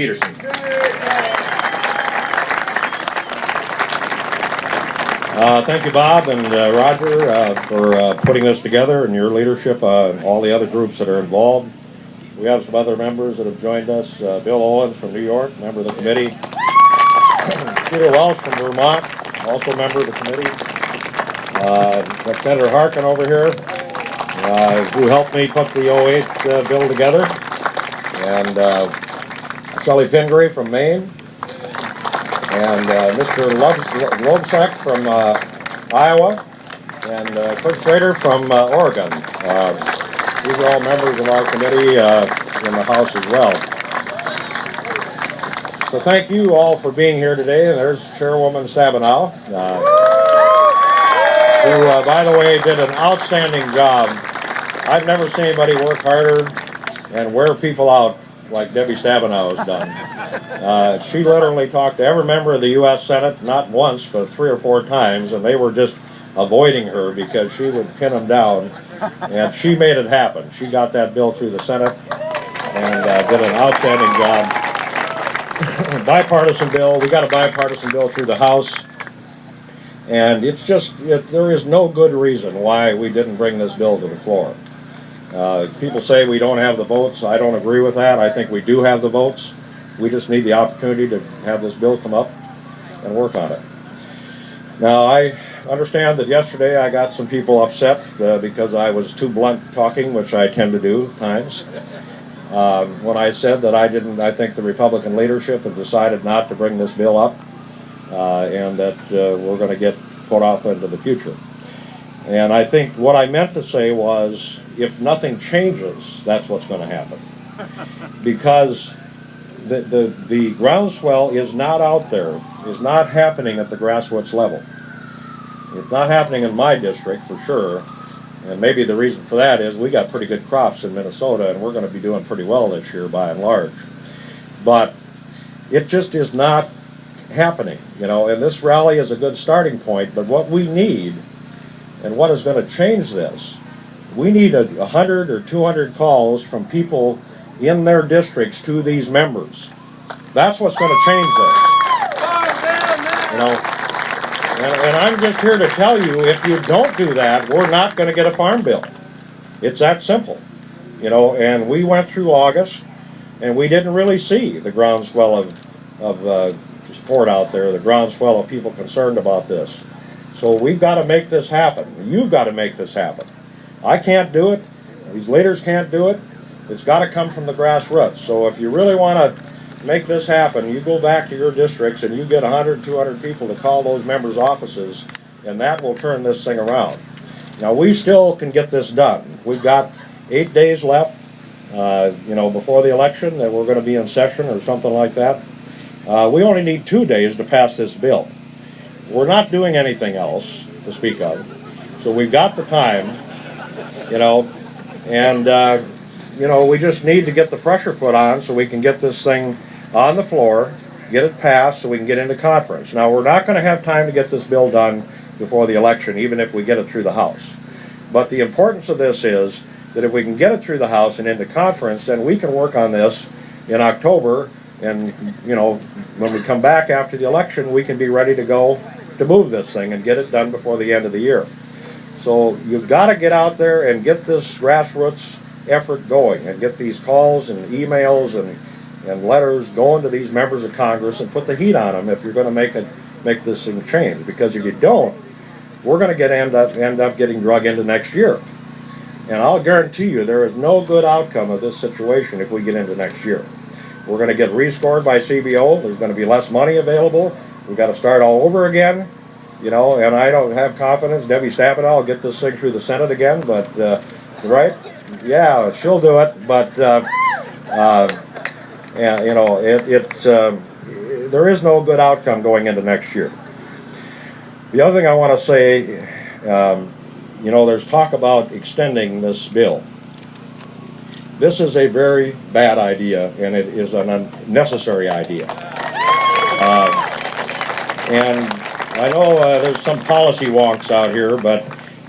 Peterson. Thank you, Bob and Roger, for putting this together, and your leadership, all the other groups that are involved. We have some other members that have joined us. Bill Owens from New York, member of the committee. Peter Welch from Vermont, also member of the committee. Senator Harkin over here, who helped me put the 08 bill together. And Shelley Pingree from Maine. And Mr. Lobsek from Iowa, and Kurt Schrader from Oregon. These are all members of our committee in the House as well. So thank you all for being here today. And there's Chairwoman Stabenow, who, by the way, did an outstanding job. I've never seen anybody work harder and wear people out like Debbie Stabenow has done. She literally talked to every member of the U.S. Senate, not once, but 3 or 4 times, and they were just avoiding her because she would pin them down, and she made it happen. She got that bill through the Senate and did an outstanding job. Bipartisan bill. We got a bipartisan bill through the House, and it's just, there is no good reason why we didn't bring this bill to the floor. People say we don't have the votes. I don't agree with that. I think we do have the votes. We just need the opportunity to have this bill come up and work on it. Now, I understand that yesterday I got some people upset because I was too blunt talking, which I tend to do at times. When I said that I think the Republican leadership have decided not to bring this bill up and that we're going to get put off into the future. And I think what I meant to say was, if nothing changes, that's what's going to happen. Because the groundswell is not out there, is not happening at the grassroots level. It's not happening in my district, for sure. And maybe the reason for that is we got pretty good crops in Minnesota, and we're going to be doing pretty well this year by and large. But it just is not happening, and this rally is a good starting point, but what we need, and what is going to change this, we need 100 or 200 calls from people in their districts to these members. That's what's going to change this. And I'm just here to tell you, if you don't do that, we're not going to get a farm bill. It's that simple. And we went through August, and we didn't really see the groundswell of support out there, the groundswell of people concerned about this. So we've got to make this happen. You've got to make this happen. I can't do it. These leaders can't do it. It's got to come from the grassroots. So if you really want to make this happen, you go back to your districts and you get 100, 200 people to call those members' offices, and that will turn this thing around. Now, we still can get this done. We've got 8 days left, before the election, that we're going to be in session or something like that. We only need 2 days to pass this bill. We're not doing anything else to speak of. So we've got the time, and we just need to get the pressure put on so we can get this thing on the floor, get it passed so we can get into conference. Now, we're not going to have time to get this bill done before the election, even if we get it through the House. But the importance of this is that if we can get it through the House and into conference, then we can work on this in October, and, when we come back after the election, we can be ready to go to move this thing and get it done before the end of the year. So you've got to get out there and get this grassroots effort going and get these calls and emails and letters going to these members of Congress and put the heat on them if you're going to make this thing change. Because if you don't, we're going to end up getting drug into next year. And I'll guarantee you there is no good outcome of this situation if we get into next year. We're going to get rescored by CBO. There's going to be less money available. We've got to start all over again, and I don't have confidence Debbie Stabenow will get this thing through the Senate again, but, right? Yeah, she'll do it, but, there is no good outcome going into next year. The other thing I want to say, there's talk about extending this bill. This is a very bad idea, and it is an unnecessary idea. And I know there's some policy wonks out here, but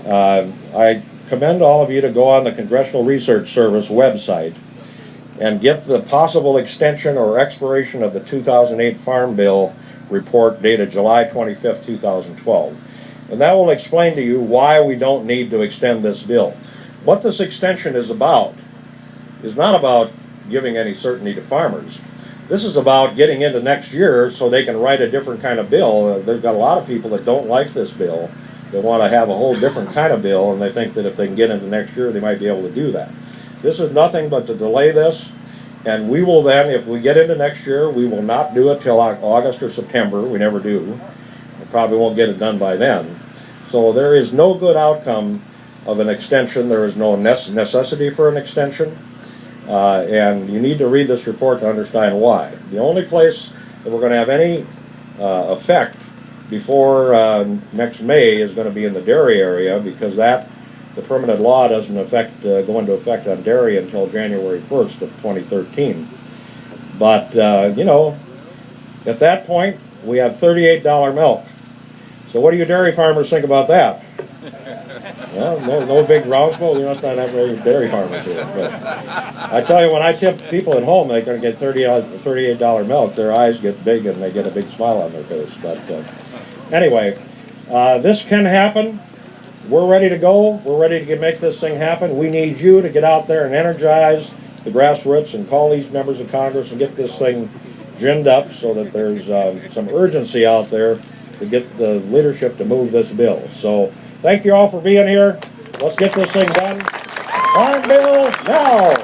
I commend all of you to go on the Congressional Research Service website and get the possible extension or expiration of the 2008 Farm Bill report dated July 25th, 2012. And that will explain to you why we don't need to extend this bill. What this extension is about is not about giving any certainty to farmers. This is about getting into next year so they can write a different kind of bill. They've got a lot of people that don't like this bill. They want to have a whole different kind of bill, and they think that if they can get into next year, they might be able to do that. This is nothing but to delay this, and we will then, if we get into next year, we will not do it till August or September. We never do. We probably won't get it done by then. So there is no good outcome of an extension. There is no necessity for an extension. And you need to read this report to understand why. The only place that we're going to have any effect before next May is going to be in the dairy area, because the permanent law doesn't go into effect on dairy until January 1st of 2013. But, you know, at that point, we have $38 milk. So what do you dairy farmers think about that? Well, no big groundswell. We must not have any dairy farmers here. But I tell you, when I tip people at home they're going to get $38 milk, their eyes get big and they get a big smile on their face. But anyway, this can happen. We're ready to go. We're ready to make this thing happen. We need you to get out there and energize the grassroots and call these members of Congress and get this thing ginned up so that there's some urgency out there to get the leadership to move this bill. So thank you all for being here. Let's get this thing done. Farm bill now.